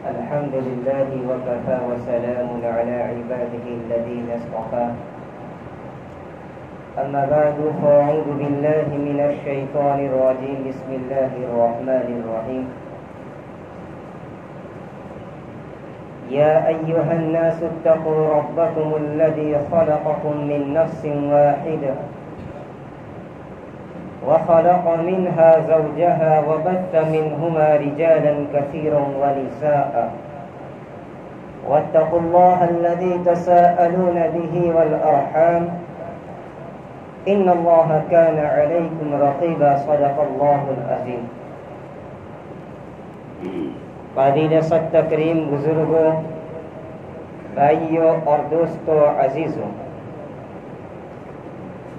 الحمد لله وكفى وسلام على عباده الذين اصطفى أما بعد فأعوذ بالله من الشيطان الرجيم بسم الله الرحمن الرحيم يا أيها الناس اتقوا ربكم الذي خلقكم من نفس واحدة وخلق منها زوجها وبث منهما رجالا كثيرا ونساء واتقوا الله الذي تساءلون به والأرحام إن الله كان عليكم رقيبا صدق الله العظيم. قابل صد تکریم بزرگوں، بھائیوں اور دوستوں عزیزوں،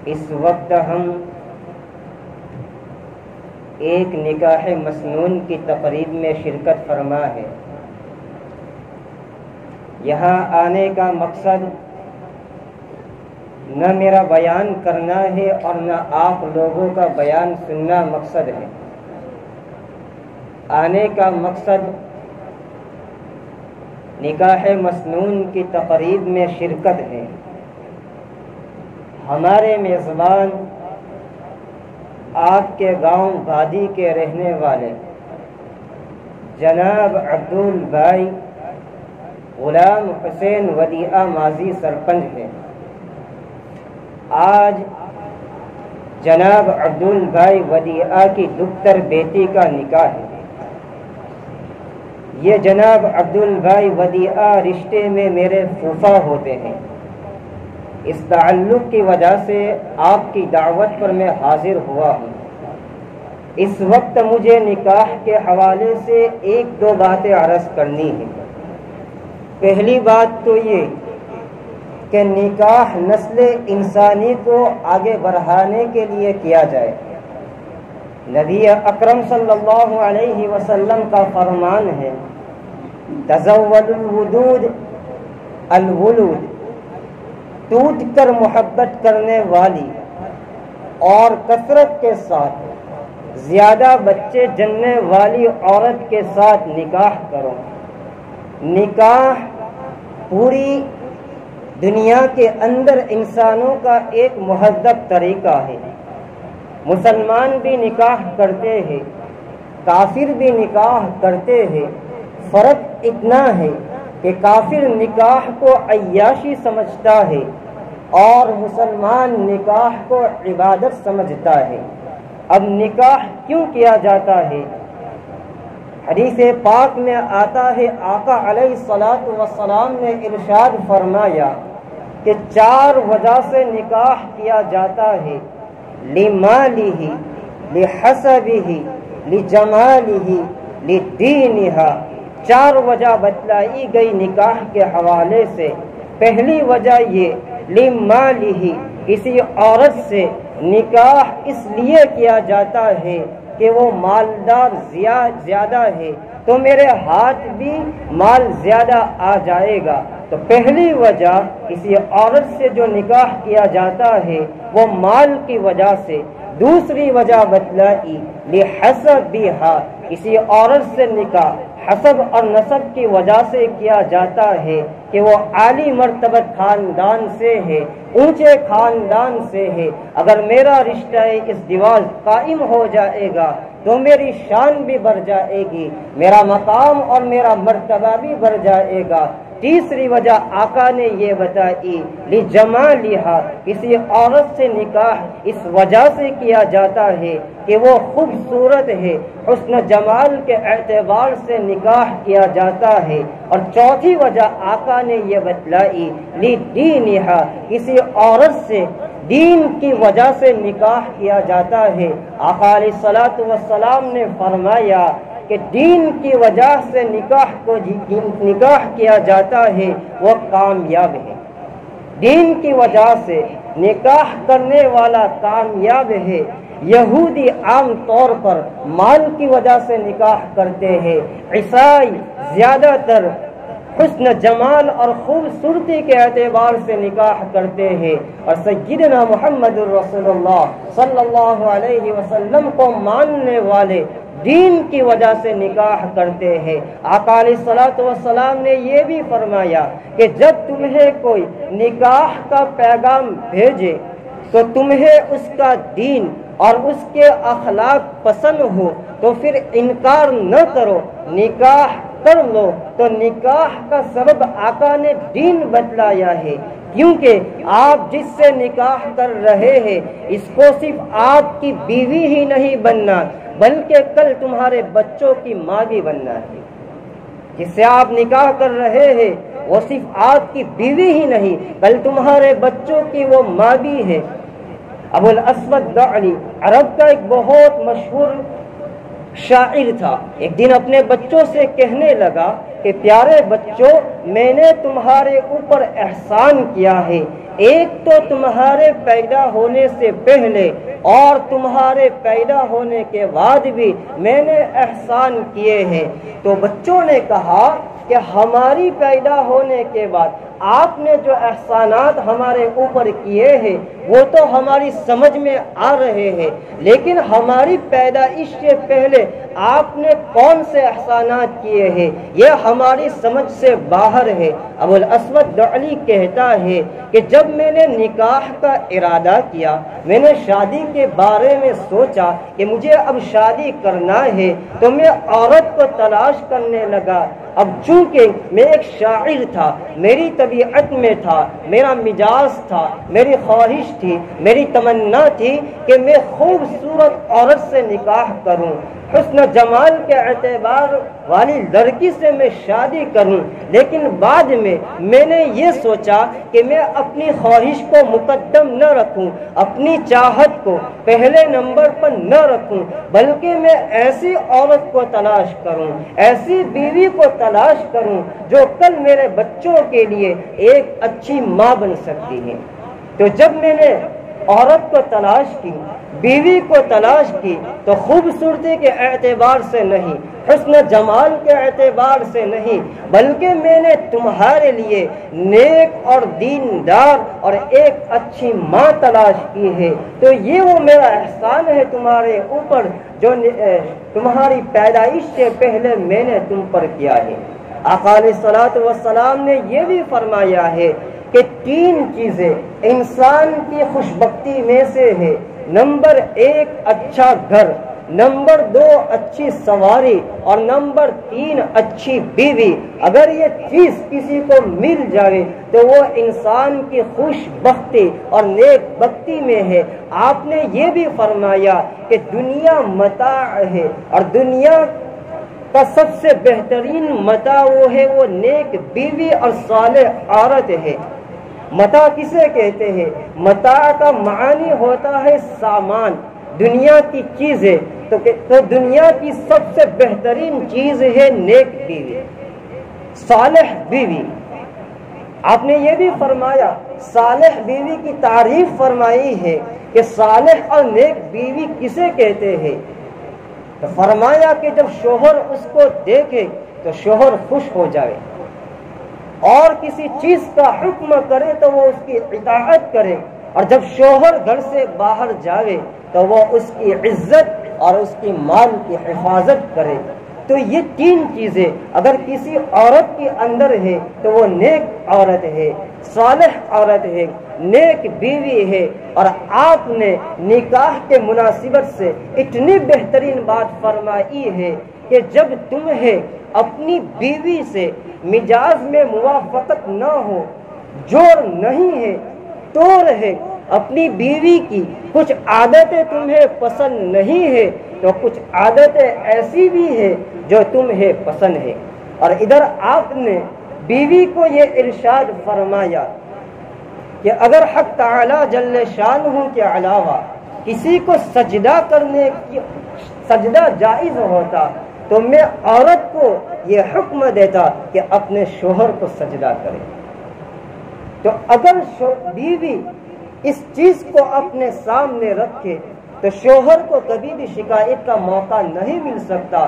اس وقت ہم ایک نکاح مسنون کی تقریب میں شرکت فرما ہے. یہاں آنے کا مقصد نہ میرا بیان کرنا ہے اور نہ آپ لوگوں کا بیان سننا مقصد ہے. آنے کا مقصد نکاح مسنون کی تقریب میں شرکت ہے. ہمارے میزبان آپ کے گاؤں بھادی کے رہنے والے جناب عبدال بھائی غلام حسین ودیعہ ماضی سرپنچ ہیں. آج جناب عبدال بھائی ودیعہ کی دختر بیٹی کا نکاح ہے. یہ جناب عبدال بھائی ودیعہ رشتے میں میرے پھوپھا ہوتے ہیں. اس تعلق کی وجہ سے آپ کی دعوت پر میں حاضر ہوا ہوں. اس وقت مجھے نکاح کے حوالے سے ایک دو باتیں عرض کرنی ہیں. پہلی بات تو یہ کہ نکاح نسل انسانی کو آگے بڑھانے کے لیے کیا جائے. نبی اکرم صلی اللہ علیہ وسلم کا فرمان ہے تزوجوا الودود الولود، ٹوٹ کر محبت کرنے والی اور کثرت کے ساتھ زیادہ بچے جننے والی عورت کے ساتھ نکاح کرو. نکاح پوری دنیا کے اندر انسانوں کا ایک مہذب طریقہ ہے. مسلمان بھی نکاح کرتے ہیں، کافر بھی نکاح کرتے ہیں. فرق اتنا ہے کہ کافر نکاح کو عیاشی سمجھتا ہے اور مسلمان نکاح کو عبادت سمجھتا ہے. اب نکاح کیوں کیا جاتا ہے؟ حدیث پاک میں آتا ہے آقا علیہ الصلوۃ والسلام نے ارشاد فرمایا کہ 4 وجہ سے نکاح کیا جاتا ہے: لمالہ، لحسبہ، لجمالہ، لدینہا. 4 وجہ بتلائی گئی نکاح کے حوالے سے. پہلی وجہ یہ لمالہ، کسی عورت سے نکاح اس لیے کیا جاتا ہے کہ وہ مالدار زیادہ ہے تو میرے ہاتھ بھی مال زیادہ آ جائے گا. تو پہلی وجہ کسی عورت سے جو نکاح کیا جاتا ہے وہ مال کی وجہ سے. دوسری وجہ بتلائی لحسبہا، کسی عورت سے نکاح حسب اور نسب کی وجہ سے کیا جاتا ہے کہ وہ عالی مرتبہ خاندان سے ہے، اونچے خاندان سے ہے. اگر میرا رشتہ ازدواج قائم ہو جائے گا تو میری شان بھی بڑھ جائے گی، میرا مقام اور میرا مرتبہ بھی بڑھ جائے گا. تیسری وجہ آقا نے یہ بتائی لجمالہا، کسی عورت سے نکاح اس وجہ سے کیا جاتا ہے کہ وہ خوبصورت ہے، حسن جمال کے اعتبار سے نکاح کیا جاتا ہے. اور چوتھی وجہ آقا نے یہ بتلائی لدینہا، کسی عورت سے دین کی وجہ سے نکاح کیا جاتا ہے. آقا علیہ الصلوۃ والسلام نے فرمایا کہ دین کی وجہ سے نکاح کیا جاتا ہے وہ کامیاب ہے. دین کی وجہ سے نکاح کرنے والا کامیاب ہے. یہودی عام طور پر مال کی وجہ سے نکاح کرتے ہیں، عیسائی زیادہ تر حسن جمال اور خوبصورتی کے اعتبار سے نکاح کرتے ہیں، اور سیدنا محمد رسول اللہ صلی اللہ علیہ وسلم کو ماننے والے دین کی وجہ سے نکاح کرتے ہیں۔ آقا علیہ الصلوۃ والسلام نے یہ بھی فرمایا کہ جب تمہیں کوئی نکاح کا پیغام بھیجے تو تمہیں اس کا دین اور اس کے اخلاق پسند ہو تو پھر انکار نہ کرو، نکاح کر لو۔ تو نکاح کا سبب آقا نے دین بتلایا ہے، کیونکہ آپ جس سے نکاح کر رہے ہیں اس کو صرف آپ کی بیوی ہی نہیں بننا بلکہ کل تمہارے بچوں کی ماں بھی بننا ہے۔ جس سے آپ نکاح کر رہے ہیں وہ صرف آپ کی بیوی ہی نہیں بل تمہارے بچوں کی وہ ماں بھی ہے۔ ابو الاسود دعلی عرب کا ایک بہت مشہور شاعر تھا، ایک دن اپنے بچوں سے کہنے لگا کہ پیارے بچوں، میں نے تمہارے اوپر احسان کیا ہے، ایک تو تمہارے پیدا ہونے سے پہلے اور تمہارے پیدا ہونے کے بعد بھی میں نے احسان کیے ہیں۔ تو بچوں نے کہا کہ ہماری پیدا ہونے کے بعد آپ نے جو احسانات ہمارے اوپر کیے ہیں وہ تو ہماری سمجھ میں آ رہے ہیں، لیکن ہماری پیدائش سے پہلے آپ نے کون سے احسانات کیے ہیں یہ ہماری سمجھ سے باہر ہے۔ ابو الاسود دعلی کہتا ہے کہ جب میں نے نکاح کا ارادہ کیا، میں نے شادی کے بارے میں سوچا کہ مجھے اب شادی کرنا ہے تو میں عورت کو تلاش کرنے لگا۔ اب چونکہ میں ایک شاعر تھا، میری طبیعت میں تھا، میرا مزاج تھا، میری خواہش تھی، میری تمنا تھی کہ میں خوبصورت عورت سے نکاح کروں، حسن جمال کے اعتبار والی لڑکی سے میں شادی کروں، لیکن بعد میں نے یہ سوچا کہ میں اپنی خواہش کو مقدم نہ رکھوں، اپنی چاہت کو پہلے نمبر پر نہ رکھوں، بلکہ میں ایسی عورت کو تلاش کروں، ایسی بیوی کو تلاش کروں جو کل میرے بچوں کے لیے ایک اچھی ماں بن سکتی ہے۔ تو جب میں نے عورت کو تلاش کی، بیوی کو تلاش کی، تو خوبصورتی کے اعتبار سے نہیں، حسن جمال کے اعتبار سے نہیں، بلکہ میں نے تمہارے لیے نیک اور دیندار اور ایک اچھی ماں تلاش کی ہے۔ تو یہ وہ میرا احسان ہے تمہارے اوپر جو تمہاری پیدائش سے پہلے میں نے تم پر کیا ہے۔ آقا علیہ الصلوۃ والسلام نے یہ بھی فرمایا ہے کہ 3 چیزیں انسان کی خوشبختی میں سے ہے، نمبر 1 اچھا گھر، نمبر 2 اچھی سواری اور نمبر 3 اچھی بیوی۔ اگر یہ چیز کسی کو مل جائے تو وہ انسان کی خوش بختی اور نیک بختی میں ہے۔ آپ نے یہ بھی فرمایا کہ دنیا متاع ہے اور دنیا کا سب سے بہترین متاع وہ ہے، وہ نیک بیوی اور صالح عورت ہے۔ متاع کسے کہتے ہیں؟ متاع کا معنی ہوتا ہے سامان، دنیا کی چیزیں۔ تو دنیا کی سب سے بہترین چیز ہے نیک بیوی، صالح بیوی۔ آپ نے یہ بھی فرمایا، صالح بیوی کی تعریف فرمائی ہے کہ صالح اور نیک بیوی کسے کہتے ہیں؟ تو فرمایا کہ جب شوہر اس کو دیکھے تو شوہر خوش ہو جائے، اور کسی چیز کا حکم کرے تو وہ اس کی اطاعت کرے، اور جب شوہر گھر سے باہر جائے تو وہ اس کی عزت اور اس کی مال کی حفاظت کرے۔ تو یہ 3 چیزیں اگر کسی عورت کے اندر ہے تو وہ نیک عورت ہے، صالح عورت ہے، نیک بیوی ہے۔ اور آپ نے نکاح کے مناسبت سے اتنی بہترین بات فرمائی ہے کہ جب تمہیں اپنی بیوی سے مزاج میں موافقت نہ ہو، جوڑ نہیں ہے، توڑ ہے، اپنی بیوی کی کچھ عادتیں تمہیں پسند نہیں ہے تو کچھ عادتیں ایسی بھی ہے جو تمہیں پسند ہے۔ اور ادھر آپ نے بیوی کو یہ ارشاد فرمایا کہ اگر حق تعالی جل شانہ کے علاوہ کسی کو سجدہ کرنے کی سجدہ جائز ہوتا تو میں عورت کو یہ حکم دیتا کہ اپنے شوہر کو سجدہ کرے۔ تو اگر بیوی اس چیز کو اپنے سامنے رکھے تو شوہر کو کبھی بھی شکایت کا موقع نہیں مل سکتا،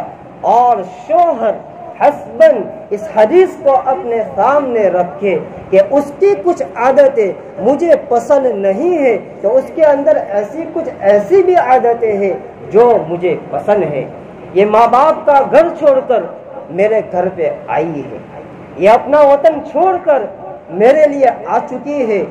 اور شوہر حسباً اس حدیث کو اپنے سامنے رکھے کہ اس کی کچھ عادتیں مجھے پسند نہیں ہے تو اس کے اندر ایسی بھی عادتیں ہیں جو مجھے پسند ہے۔ یہ ماں باپ کا گھر چھوڑ کر میرے گھر پہ آئی ہے، یہ اپنا وطن چھوڑ کر میرے لیے آ چکی ہے،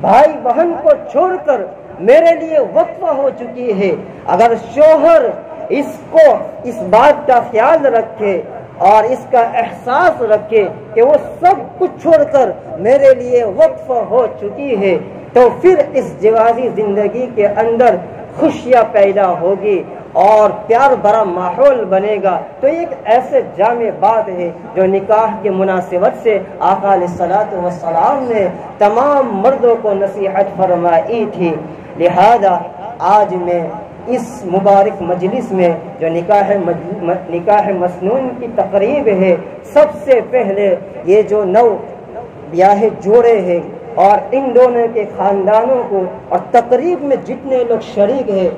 بھائی بہن کو چھوڑ کر میرے لیے وقفہ ہو چکی ہے۔ اگر شوہر اس بات کا خیال رکھے اور اس کا احساس رکھے کہ وہ سب کچھ چھوڑ کر میرے لیے وقفہ ہو چکی ہے، تو پھر اس جوازی زندگی کے اندر خوشیاں پیدا ہوگی اور پیار بھرا ماحول بنے گا۔ تو ایک ایسے جامع بات ہے جو نکاح کی مناسبت سے آقا علیہ الصلوۃ والسلام نے تمام مردوں کو نصیحت فرمائی تھی۔ لہذا آج میں اس مبارک مجلس میں جو نکاح مسنون کی تقریب ہے، سب سے پہلے یہ جو نو بیاہے جوڑے ہیں اور ان دونوں کے خاندانوں کو اور تقریب میں جتنے لوگ شریک ہیں،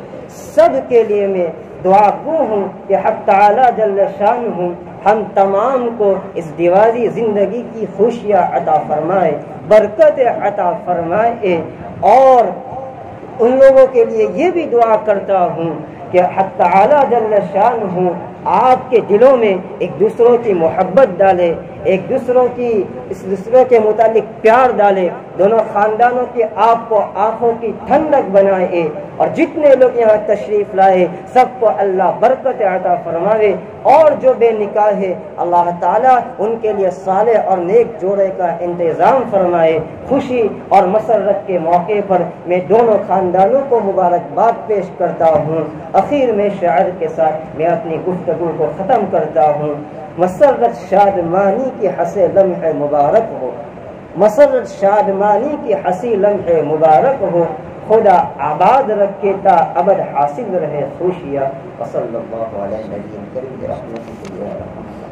سب کے لیے میں دعا گو ہوں کہ حق تعالی جل شانہ ہم تمام کو اس دیواری زندگی کی خوشیاں عطا فرمائے، برکت عطا فرمائے، اور ان لوگوں کے لیے یہ بھی دعا کرتا ہوں کہ حق تعالی جل شانہ آپ کے دلوں میں ایک دوسروں کی محبت ڈالے، ایک دوسروں کے متعلق پیار ڈالے، دونوں خاندانوں کی آپ کو آنکھوں کی ٹھنڈک بنائے، اور جتنے لوگ یہاں تشریف لائے سب کو اللہ برکت عطا فرمائے، اور جو بے نکاح ہے اللہ تعالیٰ ان کے لیے صالح اور نیک جوڑے کا انتظام فرمائے۔ خوشی اور مسرت کے موقع پر میں دونوں خاندانوں کو مبارکباد پیش کرتا ہوں۔ اخیر میں شاعر کے ساتھ میں اپنی گفتگو کو ختم کرتا ہوں۔ مسرت شادمانی کی ہنسی لمحے مبارک ہو، مسرت شادمانی کی ہنسی لمحے مبارک ہو، خدا آباد رکھے تا ابد حاصل رہے خوشیاں۔ وصلی اللہ علیہ وسلم۔